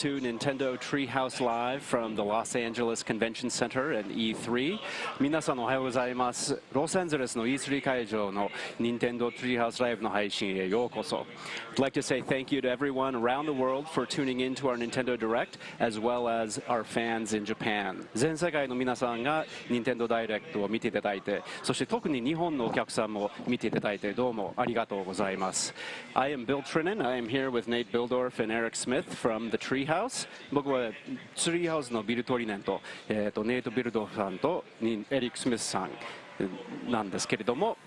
to Nintendo Treehouse Live from the Los Angeles Convention Center and E3. 皆さんおはようございます。ロサンゼルスの E3 会場の Nintendo Treehouse Live の配信へようこそ。I'd like to say thank you to everyone around the world for tuning in to our Nintendo Direct, as well as our fans in Japan. 全世界の皆さんが Nintendo Direct を見ていただいて、そして特に日本のお客さんも見ていただいてどうもありがとうございます。I am Bill Trinan. I am here with Nate Bildorf and Eric Smith from the Treehouse. 僕は Treehouse のビル・トリネンと、ネイト・ビルドフさんとエリック・スミスさんなんですけれども、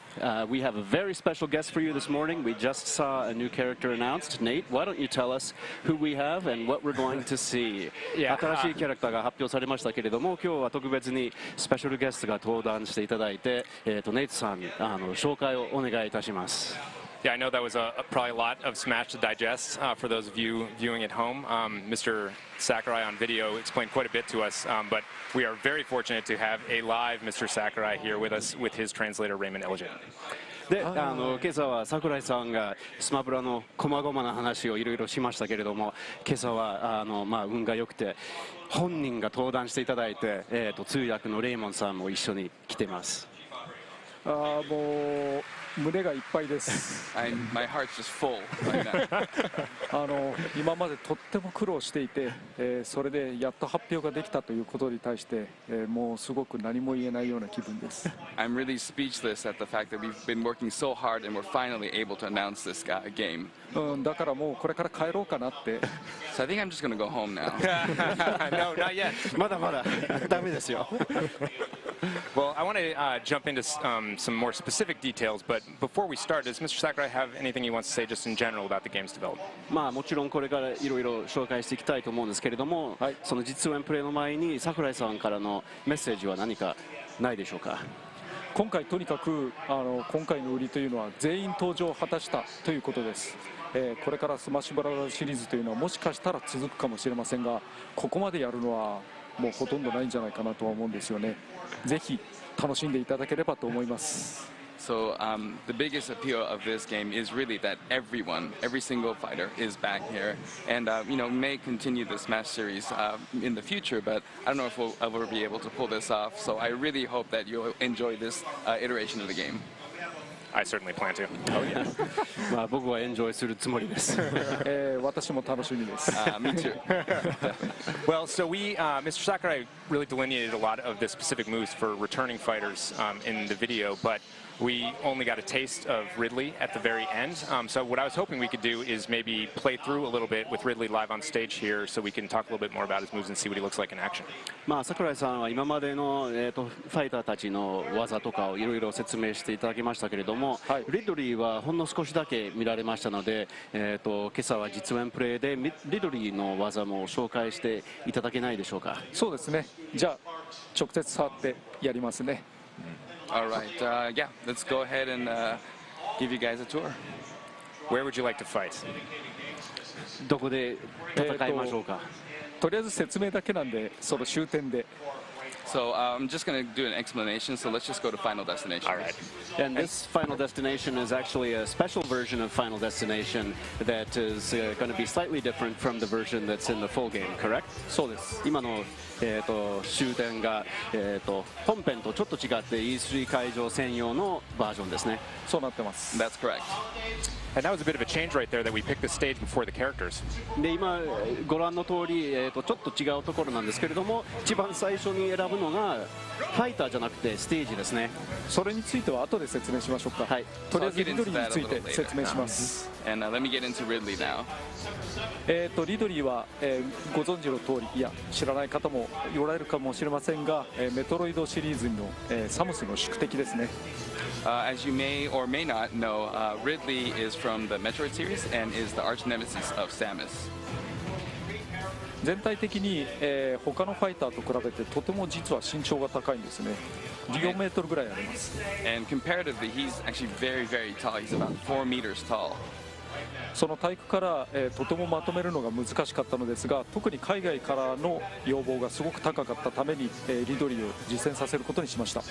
we have a very special guest for you this morning. We just saw a new character announced. Nate, why don't you tell us who we have and what we're going to see? 新しいキャラクターが発表されましたけれども、今日は特別にスペシャルゲストが登壇していただいて、ネイトさん紹介をお願いいたします。Yeah, I know that was probably a lot of Smash to digest for those of you viewing at home. Mr. Sakurai on video explained quite a bit to us, but we are very fortunate to have a live Mr. Sakurai here with us with his translator, Raymond Elgin. で、今朝は桜井さんがスマブラの細々な話をいろいろしましたけれども、今朝は運が良くて本人が登壇していただいて、通訳のレイモンさんも一緒に来てます。もう胸がいっぱいです。My heart's just full right now. 今までとっても苦労していて、それでやっと発表ができたということに対して、もうすごく何も言えないような気分です。I'm really speechless at the fact that we've been working so hard and we're finally able to announce this game. だからもうこれから帰ろうかなって。So I think I'm just going to go home now. No, not yet. まだまだダメですよ。Well, I want to jump into some more specific details, but before we start, does Mr. Sakurai have anything he wants to say just in general about the game's development? もちろんこれからいろいろ紹介していきたいと思うんですけれども、はい、その実演プレイの前に桜井さんからのメッセージは何かないでしょうか。今回とにかく今回の売りというのは全員登場を果たしたということです。これからスマッシュブラザーズシリーズというのはもしかしたら続くかもしれませんが、ここまでやるのはもうほとんどないんじゃないかなとは思うんですよね。ぜひ楽しんでいただければと思います。So the biggest appeal of this game is really that every single fighter is back here, and may continue the Smash series in the future. But I don't know if we'll ever be able to pull this off. So I really hope that you'll enjoy this iteration of the game. I certainly plan to. Oh yeah. 僕はエンジョイするつもりです。私も楽しみです。Me too. Well, so Mr. Sakurai really delineated a lot of the specific moves for returning fighters in the video, but we only got a taste of Ridley at the very end. So what I was hoping we could do is maybe play through a little bit with Ridley live on stage here, so we can talk a little bit more about his moves and see what he looks like in action. 桜井さんは今までのファイターたちの技とかをいろいろ説明していただきましたけれども、はい、リドリーはほんの少しだけ見られましたので、今朝は実演プレイでリドリーの技も紹介していただけないでしょうか。そうですね。じゃあ直接触ってやりますね。All right, yeah, let's go ahead and give you guys a tour. Where would you like to fight? どこで戦いましょうか。とりあえず説明だけなんで、その終点で。So I'm just going to do an explanation, so let's just go to Final Destination. All right. And this Final Destination is actually a special version of Final Destination that is going to be slightly different from the version that's in the full game, correct? そうです。今の終点が本編とちょっと違って E3 会場専用のバージョンですね。そうなってます。That's correct. And that was a bit of a change right there that we picked the stage before the characters. で今ご覧の通りちょっと違うところなんですけれども、一番最初に選ぶのがファイターじゃなくてステージですね。それについては後で説明しましょうか。はい。とりあえずリドリーについて説明します。And let me get into Ridley now. リドリーは、ご存知の通り、いや知らない方もおられるかもしれませんが、メトロイドシリーズの、サムスの宿敵ですね。As you may or may not know, Ridley is from the Metroid series and is the arch nemesis of Samus. 全体的に、他のファイターと比べてとても実は身長が高いんですね。14メートルぐらいあります。And comparatively, he's actually very, very tall. He's about 4 meters tall. その体育から、とてもまとめるのが難しかったのですが、特に海外からの要望がすごく高かったために、リドリーを実践させることにしました。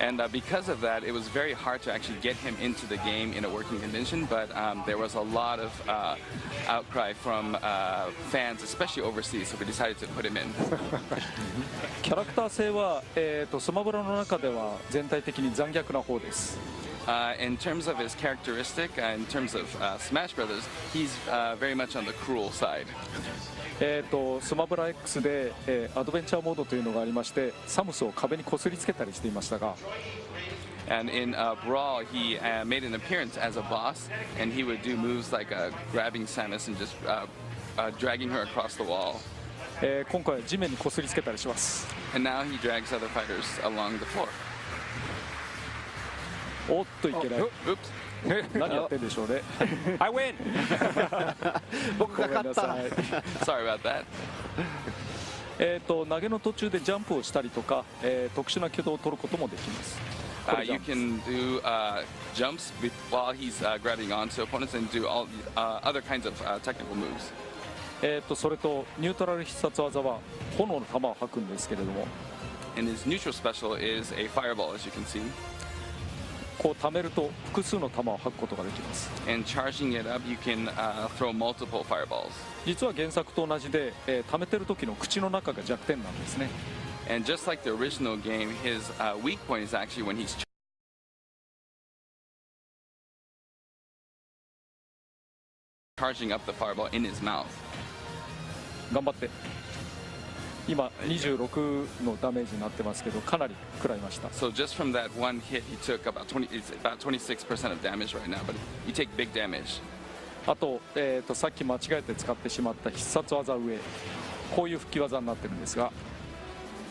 And because of that, it was very hard to actually get him into the game in a working condition, but there was a lot of outcry from fans, especially overseas, so we decided to put him in. キャラクター性は、スマブラの中では全体的に残虐な方です。In terms of his characteristic, in terms of Smash Brothers, he's very much on the cruel side. スマブラ X で、アドベンチャーモードというのがありまして、サムスを壁にこすりつけたりしていましたが、And in Brawl, he made an appearance as a boss, and he would do moves like grabbing Samus and just dragging her across the wall. 今回は地面にこすりつけたりします。And now he drags other fighters along the floor. おっといけない。 Oops. 何やってんでしょうね。I win! 僕が勝った。Sorry about that. 投げの途中でジャンプをしたりとか、特殊な挙動を取ることもできます。You can do jumps while he's grabbing onto opponents and do all other kinds of technical moves. それとニュートラル必殺技は炎の玉を吐くんですけれども、 And his neutral special is a fireball, as you can see. こう溜めると複数の玉を吐くことができます。 And charging it up, you can throw multiple fireballs. 実は原作と同じで、溜めてる時の口の中が弱点なんですね。 And just like the original game, his weak point is actually when he's charging up the fireball in his mouth. 頑張って。今26のダメージになってますけど、かなり食らいました。 So just from that one hit, he took about 26% of damage right now, but you take big damage. あと、さっき間違えて使ってしまった必殺技上、こういう吹き技になってるんですが、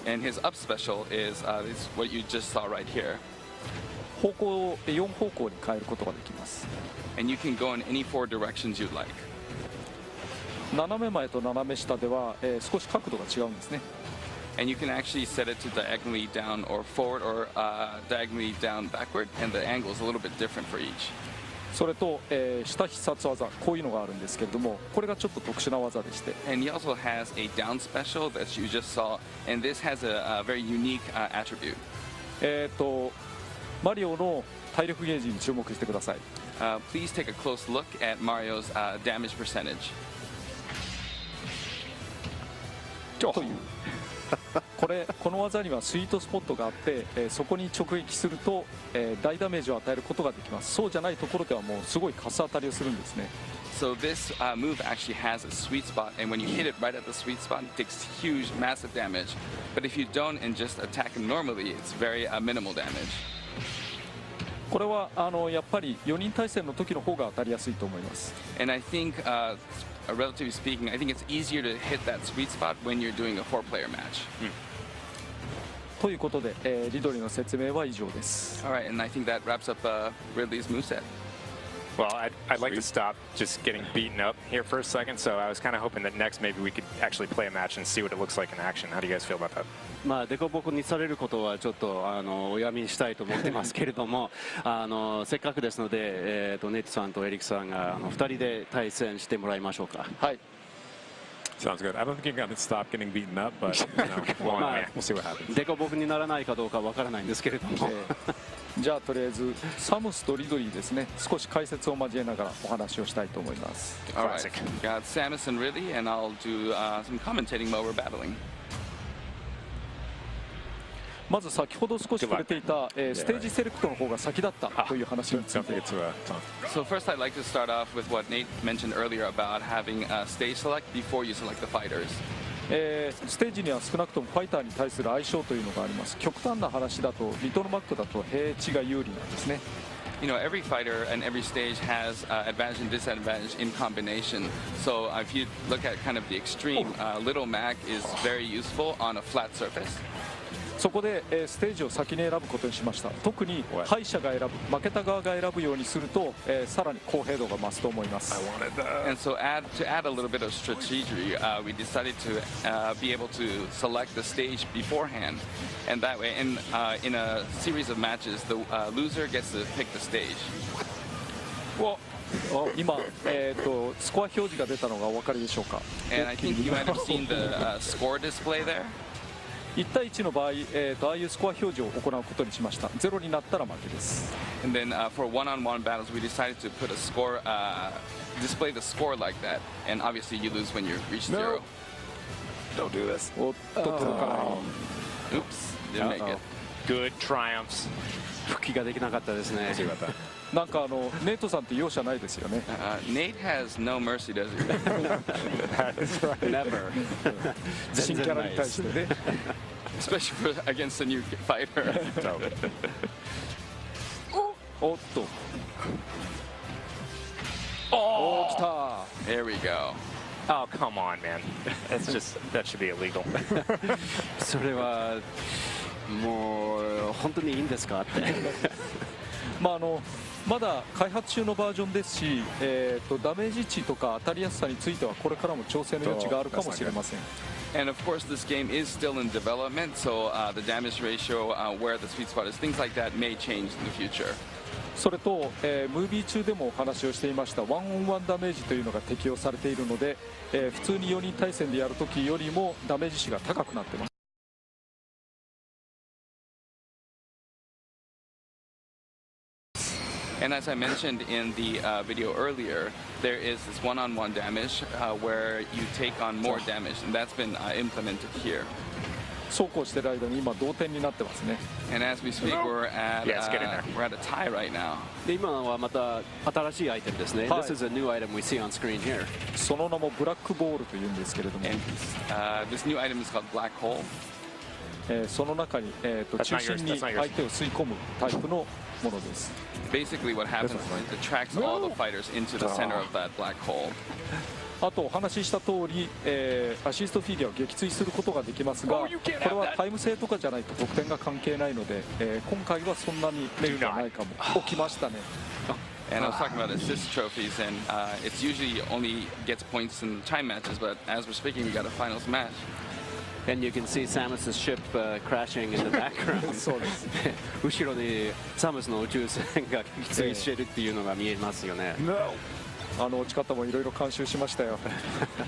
And his up special is what you just saw right here. 方向を4方向に変えることができます。 And you can go in any 4 directions you'd like. 斜め前と斜め下では、少し角度が違うんですね。 And you can actually set it to diagonally down or forward or diagonally down backward, and the angle is a little bit different for each. それと、下必殺技、こういうのがあるんですけれども、これがちょっと特殊な技でして、 And he also has a down special that you just saw, and this has a very unique attribute. マリオの体力ゲージに注目してください。 Please take a close look at Mario's damage percentage. というこの技にはスイートスポットがあって、そこに直撃すると、大ダメージを与えることができます。そうじゃないところではもうすごいカス当たりをするんですね。 So this move actually has a sweet spot, and when you hit it right at the sweet spot, it takes huge, massive damage. But if you don't and just attack normally, it's very minimal damage. これはやっぱり4人対戦の時の方が当たりやすいと思います。 And I think, relatively speaking, I think it's easier to hit that sweet spot when you're doing a 4-player match. ということで、リドリーの説明は以上です。 All right, and I think that wraps up Ridley's moveset. Well, I'd like to stop just getting beaten up here for a second, so I was kind of hoping that next maybe we could actually play a match and see what it looks like in action. How do you guys feel about that? まあデコボコにされることはちょっとおやみにしたいと思ってますけれどもせっかくですので、ネイトさんとエリックさんが2人で対戦してもらいましょうか。はい。 Sounds good. I don't think you're going to stop getting beaten up, but we'll see what happens. デコボコにならないかどうかわからないんですけれども、じゃあとりあえずサムスとリドリーですね、少し解説を交えながらお話をしたいと思います。 All right, got Samus and Ridley, and I'll do some commentating while we're battling. まず先ほど少し触れていた、ステージセレクトの方が先だったという話につい Don't て forget to talk. So first, I'd like to start off with what Nate mentioned earlier about having a stage select before you select the fighters. ステージには少なくともファイターに対する相性というのがあります。極端な話だとリトルマックだと平地が有利なんですね。 You know, every fighter and every stage has advantage and disadvantage in combination. So if you look at kind of the extreme, Little Mac is very useful on a flat surface. そこで、ステージを先に選ぶことにしました。特に敗者が選ぶ、負けた側が選ぶようにすると、さらに公平度が増すと思います。 And so to add a little bit of strategy, we decided to be able to select the stage beforehand. And that way, in a series of matches, the loser gets to pick the stage. お今、スコア表示が出たのがお分かりでしょうか。 And I think you might have seen the score display there. 1対1の場合、ああいうスコア表示を行うことにしました。ゼロになったら負けです。 And then for one-on-one battles, we decided to put a score, display the score like that. And obviously, you lose when you reach zero. Don't do this. おっと届かない。 Oops, didn't make it. Good triumphs. 復帰ができなかったですね。 See about that. なんかネイトさんって容赦ないですよね。 Nate has no mercy, does he? Never 新キャラに対してね。 Especially against a new fighter. So, おっと。おー、来た。 There we go. Oh, come on, man. That's just, that should be illegal. それはもう本当にいいんですかって。まだ開発中のバージョンですし、ダメージ値とか当たりやすさについてはこれからも調整の余地があるかもしれません。 And of course, this game is still in development, so the damage ratio, where the sweet spot is, things like that may change in the future. それと、ムービー中でもお話をしていましたワンオンワンダメージというのが適用されているので、普通に4人対戦でやるときよりもダメージ値が高くなっています。 And as I mentioned in the video earlier, there is this one-on-one damage where you take on more damage, and that's been implemented here. そうこうしている間に今同点になってますね。 And as we speak, we're at Yes, get in there. we're at a tie right now. で今のはまた新しいアイテムですね。はい This is a new item we see on screen here. その名もブラックボールというんですけれども、 And this new item is called Black Hole. その中に、中心に相手を吸い込むタイプのものです。 Basically, what happens is it attracts all the fighters into the center of that black hole. あとお話しした通り、アシストフィギュアを撃墜することができますが、これはタイム制とかじゃないと得点が関係ないので、今回はそんなにメリットはないかも。起きましたね。 And I was talking about assist trophies, and it's usually only gets points in time matches, but as we're speaking, we got a finals match. And you can see Samus's ship crashing in the background. そうです。後ろにサムスの宇宙船が撃墜しているっていうのが見えますよね。落ち方もいろいろ監修しましたよ。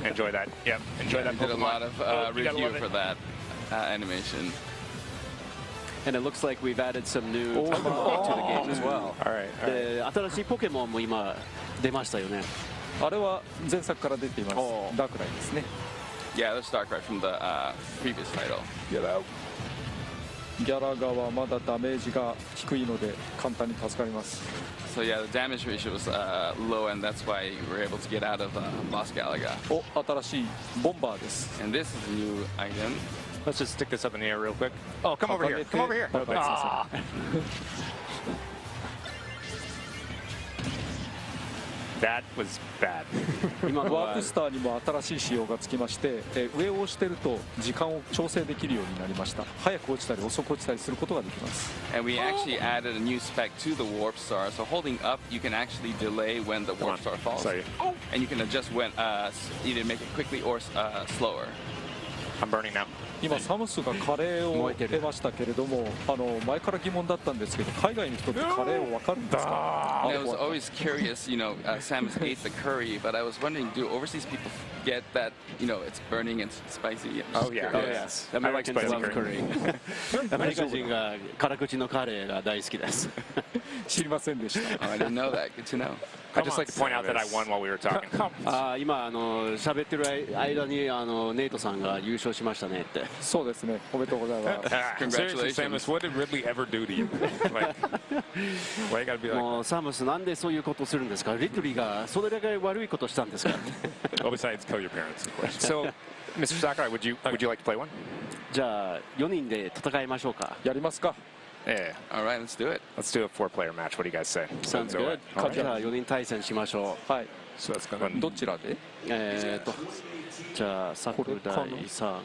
Enjoy that. Yep. Enjoy that We did a lot Pokemon. of You gotta review love for it. that animation. And it looks like we've added some new Pokemon to the game as well. all right. で新しいポケモンも今出ましたよね。あれは前作から出ています。ダークライですね。 Yeah, that's Darkrai from the previous title. Get out. ギャラガはまだダメージが低いので簡単に助かります。 So yeah, the damage ratio was low, and that's why we were able to get out of Lost Galaga. お、新しいボンバーです。 And this is a new item. Let's just stick this up in the air real quick. Oh, come over here. Come over here. Okay. Ah. That was bad. 今のはワークスターにも新しい仕様がつきまして、上を押してると時間を調整できるようになりました。早く落ちたり遅く落ちたりすることができます。 And we actually added a new spec to the Warp Star. So holding up, you can actually delay when the Warp Star falls. Sorry. And you can adjust when either make it quickly or slower. I'm burning now. 今サムスがカレーを得ましたけれども、前から疑問だったんですけど、海外の人ってカレーを分かるんですか？ And I was always curious, Samus ate the curry, but I was wondering, do overseas people get that, it's burning and spicy? Oh, yeah. Oh, yes. I like Americans spicy love curry. アメリカ人が辛口のカレーが大好きです。知りませんでした。 Oh, I didn't know that. Good to know. I'd just like to point out that I won while we were talking. 今喋ってる間にネイトさんが優勝しましたねって。そうですね。おめでとうございます。 Seriously, Samus, what did Ridley ever do to you? Like, why you gotta be like? もうサムスなんでそういうことをするんですか？リトリーがそれだけ悪いことしたんですか？ Well, besides kill your parents, of course. So, Mr. Sakurai, would you like to play one? じゃあ4人で戦いましょうか。やりますか。 Yeah. All right, let's do it. Let's do a 4-player match. What do you guys say? Sounds good. じゃあ4人対戦しましょはい。 So that's gonna. どちらで？う。じゃあ桜井さん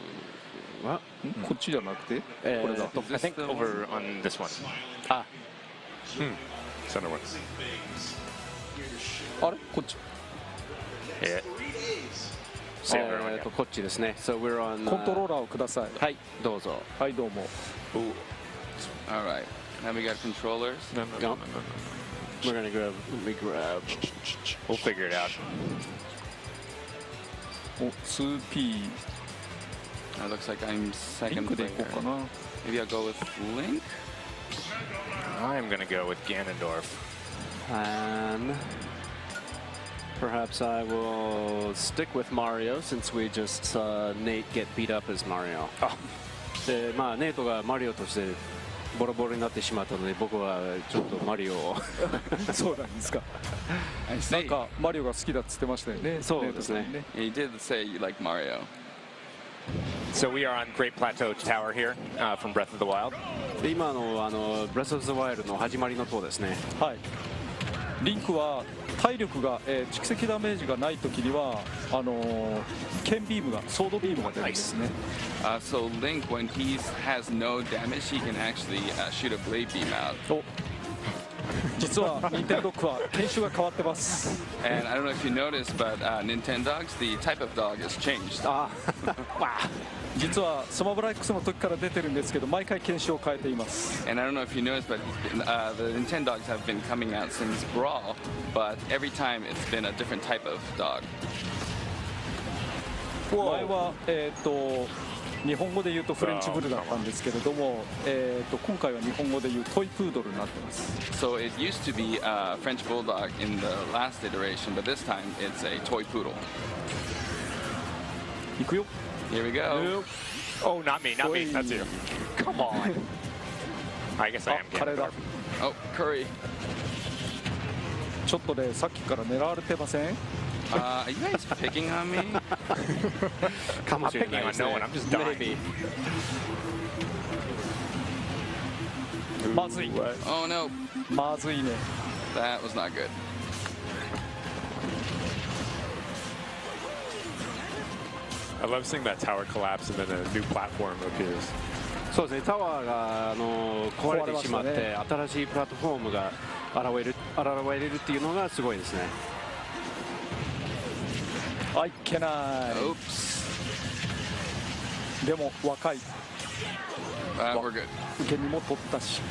はこっちじゃなくて、これだ。 I think over on this one. あ、 Center one. あれ？こっち。 Yeah. Same everyone, yeah. こっちですね。So we're on コントローラーをください。はいどうぞ。はいどうも。 All right. Now we got controllers. No, no, no, no, no, no. We're gonna grab. Let me grab. We'll figure it out. お 2P It looks like I'm リン second クでいこ player. うかな。 Maybe I'll go with Link. I'm going to go with Ganondorf. And perhaps I will stick with Mario since we just saw Nate get beat up as Mario. で、まあネイトがマリオとしてボロボロになってしまったので、僕はちょっとマリオをそうなんですか。 I なん see. かマリオが好きだっつってましたよね。そうですね。ネイトさん You did say you like Mario. So we are on Great Plateau Tower here from Breath of the Wild. で今のブレスオブザワイルドの始まりの塔ですね。はい。リンクは体力が、蓄積ダメージがないときには剣ビームがソードビームが出るんですね。So Link, when he has no damage, he can actually shoot a blade beam out. お実は任天堂クは犬種が変わってます。 And I don't know if you noticed, but Nintendogs, the type of dog has changed. あ実はスマブラ X の時から出てるんですけど、毎回犬種を変えています。 And I don't know if you noticed, but the Nintendogs have been coming out since Brawl, but every time it's been a different type of dog. 前は日本語で言うとフレンチブルだったんですけれども、今回は日本語で言うトイプードルになってます。 So it used to be a French Bulldog in the last iteration, but this time it's a toy poodle. いくよ。 Here we go. Oh, not me, not me. That's you. Come on. I guess I あ am カレーだ。 Ganondorf. Oh, Curry. ちょっとねさっきから狙われてません？ Are you guys picking on me? かも I'm しれ picking ないで on す no ね one. I'm just dying. Maybe. まずい。 Oh no, まずいね。 that was not good. I love seeing that tower collapse and then a new platform appears. そうですね。タワーが壊れてしまって、新しいプラットフォームが現れるっていうのがすごいですね。あいけない。 Oops. でも若い。 We're good. 受け身も取ったし。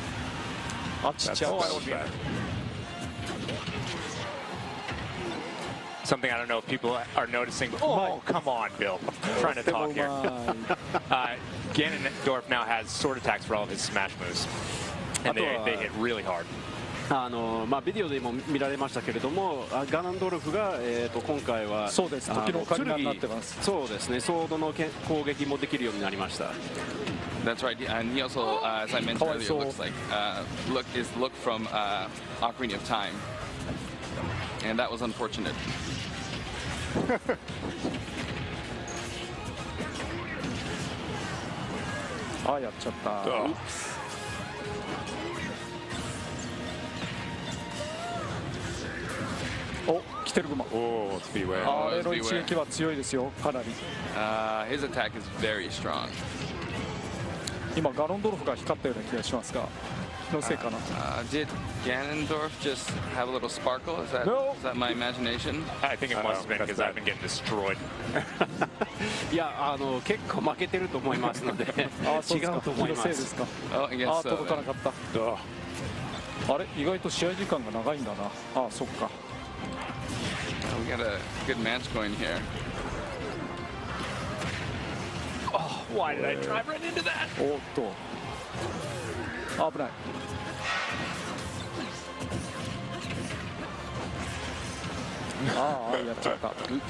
あちっ That's ちゃい。 bad. Something I don't know if people are noticing. Oh, come on, Bill. I'm trying to でも talk う here. まい。 Ganondorf now has sword attacks for all of his smash moves. And they hit really hard. まあ、ビデオでも見られましたけれども、ガナンドルフが、今回はそうです。時のオカリナになってます。そうですね、ソードの攻撃もできるようになりました。 That's right. And he also, as I mentioned earlier, So- looks like look from Ocarina of Time, and that was unfortunate. あやっちゃった。 Oh. お来てるグマ。 Oh, let's beware. あれの一撃は強いですよ。かなり。 His attack is very strong. 今ガロンドルフが光ったような気がしますが、気のせいかな。 Did Ganondorf just have a little sparkle? Is that my imagination? I think it must have been because I've been getting destroyed. いや、結構負けてると思いますので、あそう違ですか。うと思いま気のせいですす。か。 Oh, I guess あ so. 届かなかった。 Oh. あれ意外と試合時間が長いんだな。あそっか。 We got a good match going here. Why did I drive right into that? おっと。危ない。ああやっちゃった。Oops.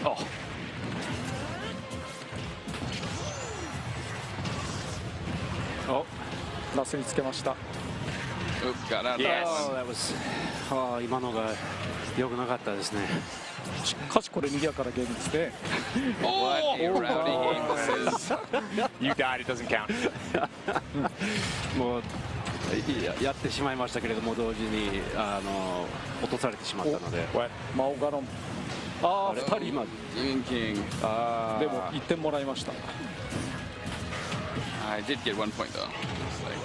Oh. お、ラスにつけました。 Oops, got out of Yes. that Oh, one. that was 今のが良くなかったですね。しかしこれ賑やかなゲームですね。 What a rowdy game this is. You died, it doesn't count. もうやってしまいましたけれども、同時に落とされてしまったので。 What? マオガロン。ああ2人今 Demon King. でも1点もらいました。 I did get 1 point though. It's like-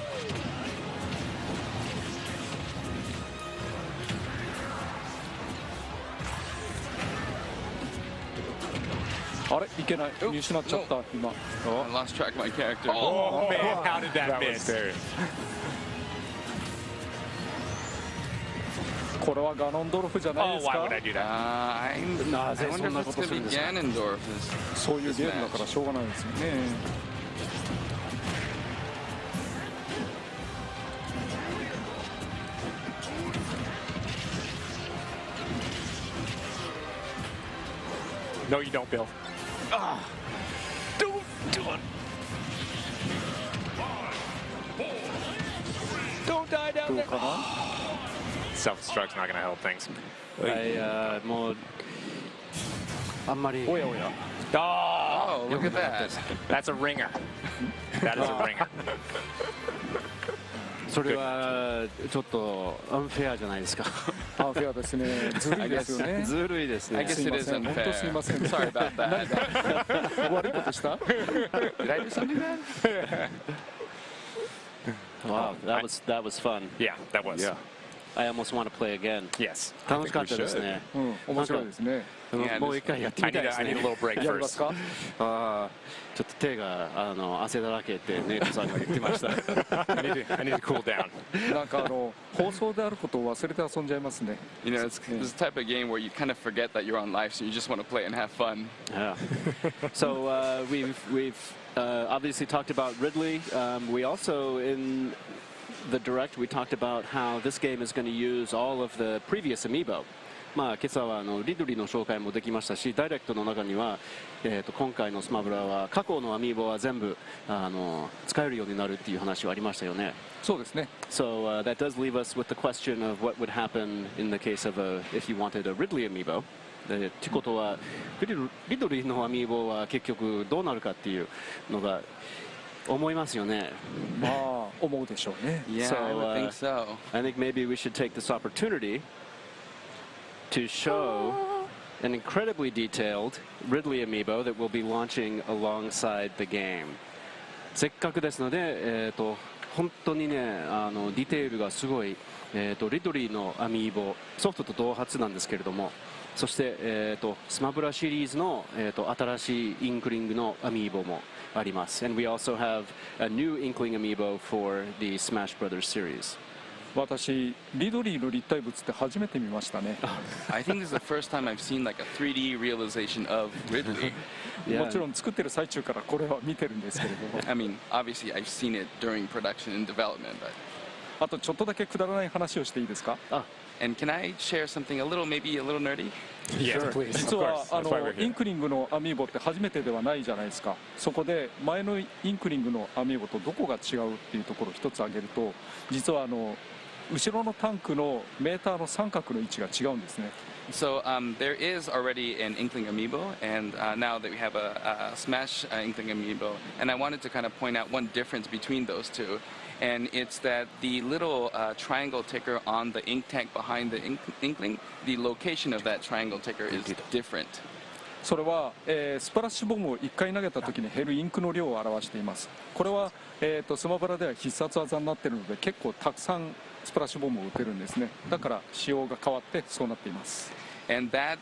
けない見失っちゃった今。 I lost track of my character. Oh, man, how did that That was miss? scary. これはガノンドルフじゃない Oh, です why か would I do that? I wonder if it's going to be Ganondorf. そういうゲームだからしょうがないですよね。 No, you don't, Bill. Don't do it. Don't die down どう there. かな。 Self-destruct's not going to help things. はい、もうあんまりおやおや。 Oh, Oh, look at that. that's a ringer. That is a ringer. それはちょっとアンフェアじゃないですか。アンフェアですね。ずるいですよね。ずるいです I ね。 guess すい it ま is せん。本当すい unfair. ません。 Sorry about that. 悪いことした。 Did I do something bad? Wow, that was fun. Yeah, that was. Yeah. I almost want to play again. Yes. 楽しかったですね。うん、面白いですね。もう一回やってみ I たい need で a, す I need a ね。 little break やります first. か。あーちょっと手が汗だらけってネイトさんが言ってました。 I need to cool down. なんか放送であることを忘れて遊んじゃいますね。 You know, it's this type of game where you kind of forget that you're on live, so you just want to play and have fun. Yeah. So we've obviously talked about Ridley. We also in the direct we talked about how this game is going to use all of the previous amiibo. まあ今朝はリドリーの紹介もできましたし、ダイレクトの中には、今回のスマブラは過去のアミーボは全部使えるようになるっていう話はありましたよね。そうですね。 So that does leave us with the question of what would happen in the case of if you wanted a Ridley amiibo. ってことはリドリーのアミーボは結局どうなるかっていうのが思いますよね。まあ思うでしょうね。 Yeah, So, I would think so. I think maybe we should take this opportunity to show an incredibly detailed Ridley amiibo that will be launching alongside the game. せっかくですので、本当にね、ディテールがすごい、リドリーのアミーボ、ソフトと同発なんですけれども、そして、スマブラシリーズの、新しいインクリングのアミーボもあります。And we also have a new Inkling amiibo for the Smash Brothers series. 私リドリーの立体物って初めて見ましたね。 I think this is the first time I've seen like a 3D realization of Ridley. もちろん作ってる最中からこれは見てるんですけれども。 I mean, obviously I've seen it during production and development, but あとちょっとだけくだらない話をしていいですか。 and can I share something maybe a little nerdy? Yes, please. 実は Of course. That's why we're here. インクリングのアミーボって初めてではないじゃないですか。そこで前のインクリングのアミーボとどこが違うっていうところを一つ挙げると、実は後ろのタンクのメーターの三角の位置が違うんですね。 So there is already an Inkling amiibo, and now that we have a Smash Inkling amiibo, and I wanted to kind of point out one difference between those two, and it's that the little triangle ticker on the ink tank behind the Inkling, the location of that triangle ticker is different. それは、スプラッシュボムを1回投げた時に減るインクの量を表しています。これは、スマブラでは必殺技になっているので結構たくさんスプラッシュボムを打てるんですね。だから仕様が変わってそうなっています。 And that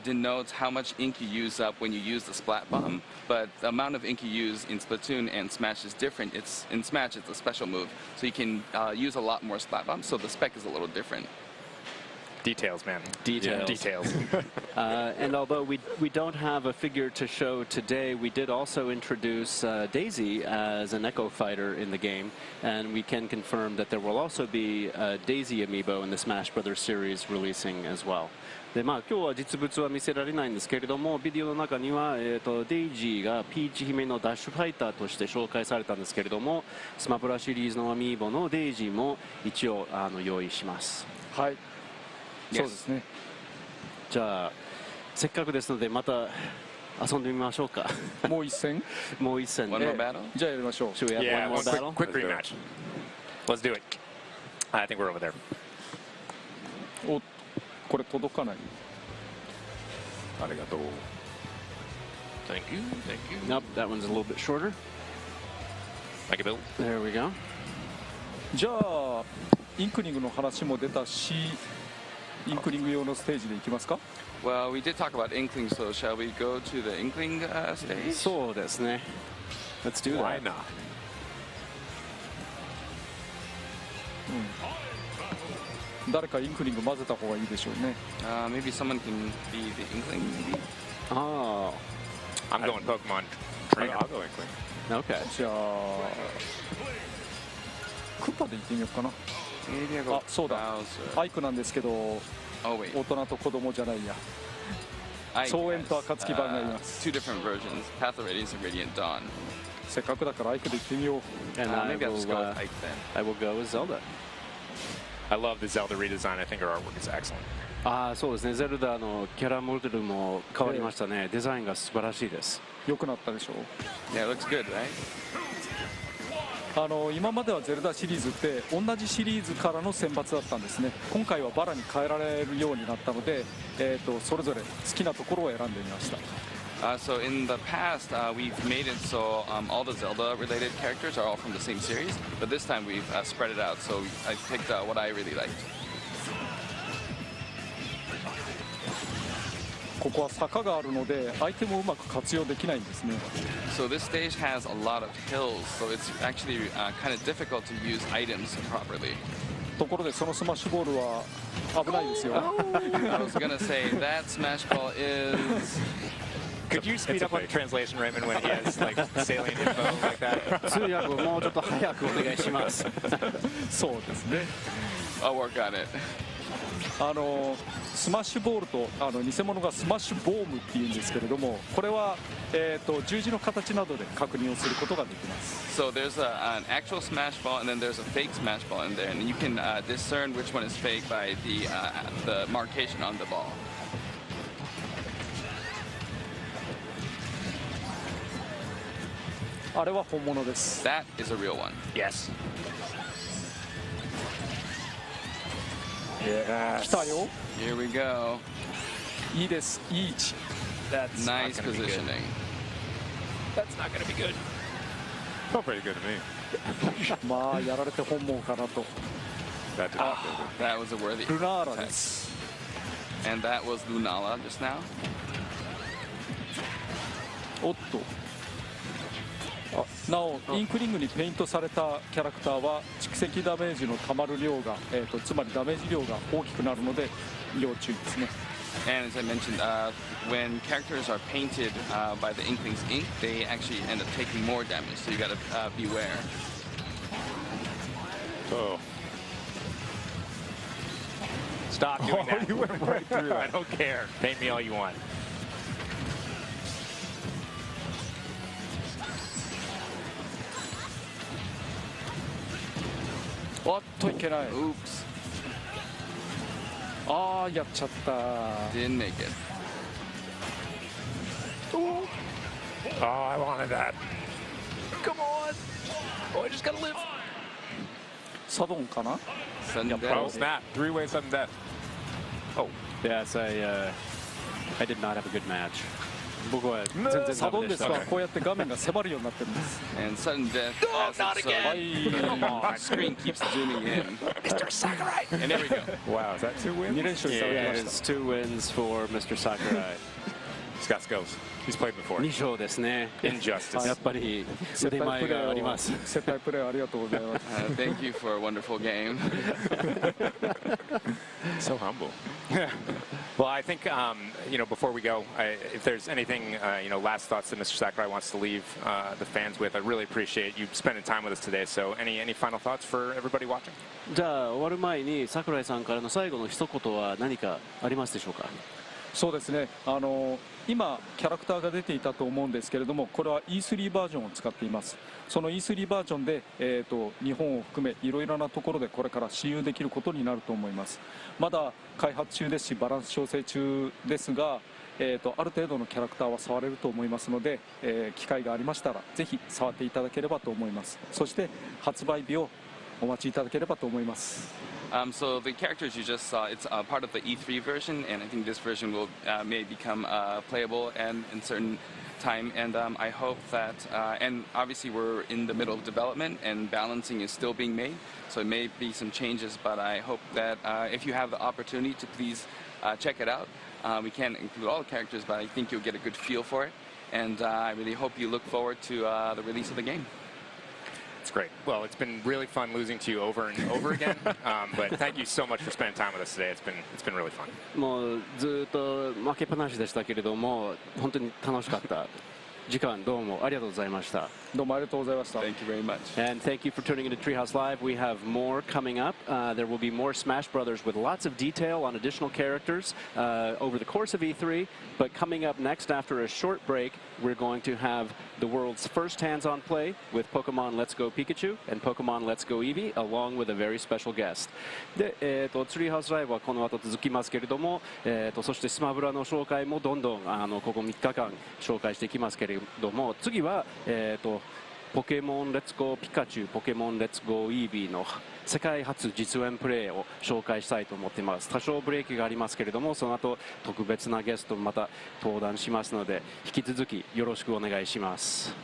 denotes how much ink you use up when you use the splat bomb. But the amount of ink you use in Splatoon and Smash is different. In Smash, it's a special move, so you can use a lot more splat bombs. So the spec is a little different. Details, man. Details. Details. And although we don't have a figure to show today, we did also introduce Daisy as an Echo Fighter in the game, and we can confirm that there will also be a Daisy amiibo in the Smash Brothers series releasing as well. でまあ、今日は実物は見せられないんですけれども、ビデオの中には、デイジーがピーチ姫のダッシュファイターとして紹介されたんですけれども、スマブラシリーズのアミーボのデイジーも一応用意します。はい。そうですね。じゃあせっかくですのでまた遊んでみましょうか。もう一戦。もう一戦 One で。 more battle? じゃあやりましょう。 Should we have Yeah, one more battle? quick rematch. Let's do it. I think we're over there. お、これ届かない。ありがとう。 Thank you. Thank you. Nope, that one's a little bit shorter. Thank you, Bill. There we go. じゃあインクリングの話も出たし、インクリング用のステージで行きますか？ Well, we did talk about Inkling, so shall we go to the Inkling stage? そうですね。Let's do Why that. not? 誰かインクリング混ぜた方がいいでしょうね。Maybe someone can be the Inkling, maybe? あ I'm going Pokemon I'll trainer. go Inkling. あ、OK。じゃあクッパで行ってみようかな。 Maybe I'll go あ、そうだ。 Bowser. アイクなんですけど、 Oh, wait. 大人と子供じゃないや。 Ike 総演と has, 暁版がいます two different versions, Path of Radiance and Radiant Dawn. せっかくだからアイクで行ってみよう。 And I Maybe I'll just go will, with Ike then. I will go with Zelda. I love the Zelda redesign. I think her artwork is excellent. ああ、そうですね。ゼルダのキャラモデルも変わりましたね。デザインが素晴らしいです。良くなったでしょう。 Yeah, it looks good, right? 今まではゼルダシリーズって同じシリーズからの選抜だったんですね。今回はバラに変えられるようになったので、それぞれ好きなところを選んでみました。 So in the past, we've made it so all the Zelda-related characters are all from the same series, but this time we've spread it out. So I picked what I really liked. ここは坂があるのでアイテムをうまく活用できないんですね。 So this stage has a lot of hills, so it's actually kind of difficult to use items properly. ところでそのスマッシュボールは危ないですよ。 I was gonna say that Smash Ball is. Could you speed up on the translation, Raymond, when he has like salient info like that? 通訳をもうちょっと早くお願いします。そうですね。 I'll work on it. スマッシュボールと偽物がスマッシュボームっていうんですけれども、これは、十字の形などで確認をすることができます。 So there's an actual Smash Ball and then there's a fake Smash Ball in there, and you can discern which one is fake by the markation on the ball. あれは本物です。 That is a real one. Yes. 来たよ。 Here we go. いいです。いい位置。 That's Nice not gonna be good. positioning. That's not going to be good. Felt pretty good to me. まあやられて本望かなと。 That did not feel good. That was a worthy ルナーラで attack. す。 And that was Lunala just now. おっと。なおインクリングにペイントされたキャラクターは蓄積ダメージのたまる量が、つまりダメージ量が大きくなるので要注意ですね。 And as I mentioned, when characters are painted by the Inkling's ink, they actually end up taking more damage, so you gotta beware. Oh. Stop doing that. You went right through I that. don't care. Paint me all you want. おっといけない。 Oops, ああやっちゃった。 didn't make it. Oh, I wanted that. Come on. Oh, I just got to live. サドンかな。 Sudden Yep. death. Oh, snap. Three-way sudden death. Oh, Yes, I did not have a good match. 僕は全然サドンですダメでした。がこうやって画面が迫るようになってるんです。 And sudden death. has not it so again. Bye. the screen keeps zooming in. Mr. Sakurai. And there we go. Wow, is that 2 wins? 2連勝いただき Yeah, まし it's 2 wins for Mr. Sakurai. He's got skills. He's played before. 2勝ですね。 Injustice. やっぱりた。接腕前待プレーがあります。を接待プレーありがとうございます。 Thank you for a wonderful game. So humble. Well, I think, before we go, if there's anything, last thoughts that Mr. Sakurai wants to leave the fans with, I really appreciate you spending time with us today. So any final thoughts for everybody watching? じゃあ終わる前に桜井さんからの最後の一言は何かありますでしょうか。そうですね。今キャラクターが出ていたと思うんですけれども、これは E3 バージョンを使っています。その E3 バージョンで、日本を含めいろいろなところでこれから使用できることになると思います。まだ開発中ですしバランス調整中ですが、ある程度のキャラクターは触れると思いますので、機会がありましたらぜひ触っていただければと思います。そして発売日をお待ちいただければと思います。So the characters you just saw, it's part of the E3 version, and I think this version will may become playable and in certain time. And I hope that, and obviously we're in the middle of development, and balancing is still being made, so it may be some changes. But I hope that if you have the opportunity to please check it out. We can't include all the characters, but I think you'll get a good feel for it. And I really hope you look forward to the release of the game. It's great. Well, it's been really fun losing to you over and over again. But thank you so much for spending time with us today. It's been really fun. もうずっと負けっぱなしでしたけれども、本当に楽しかった。時間どうもありがとうございました。どうもありがとうございました。 Thank you very much. And thank you for tuning into Treehouse Live. We have more coming up. There will be more Smash Brothers with lots of detail on additional characters over the course of E3. But coming up next, after a short break, we're going to have the world's first hands-on play with Pokemon Let's Go Pikachu and Pokemon Let's Go Eevee, along with a very special guest. で、Treehouse Live はこの後続きますけれども、そしてスマブラの紹介もどんどんここ3日間紹介していきますけれども、次はポケモンレッツゴーピカチュウ、ポケモンレッツゴーイービーの世界初実演プレイを紹介したいと思っています。多少ブレーキがありますけれども、その後特別なゲストまた登壇しますので、引き続きよろしくお願いします。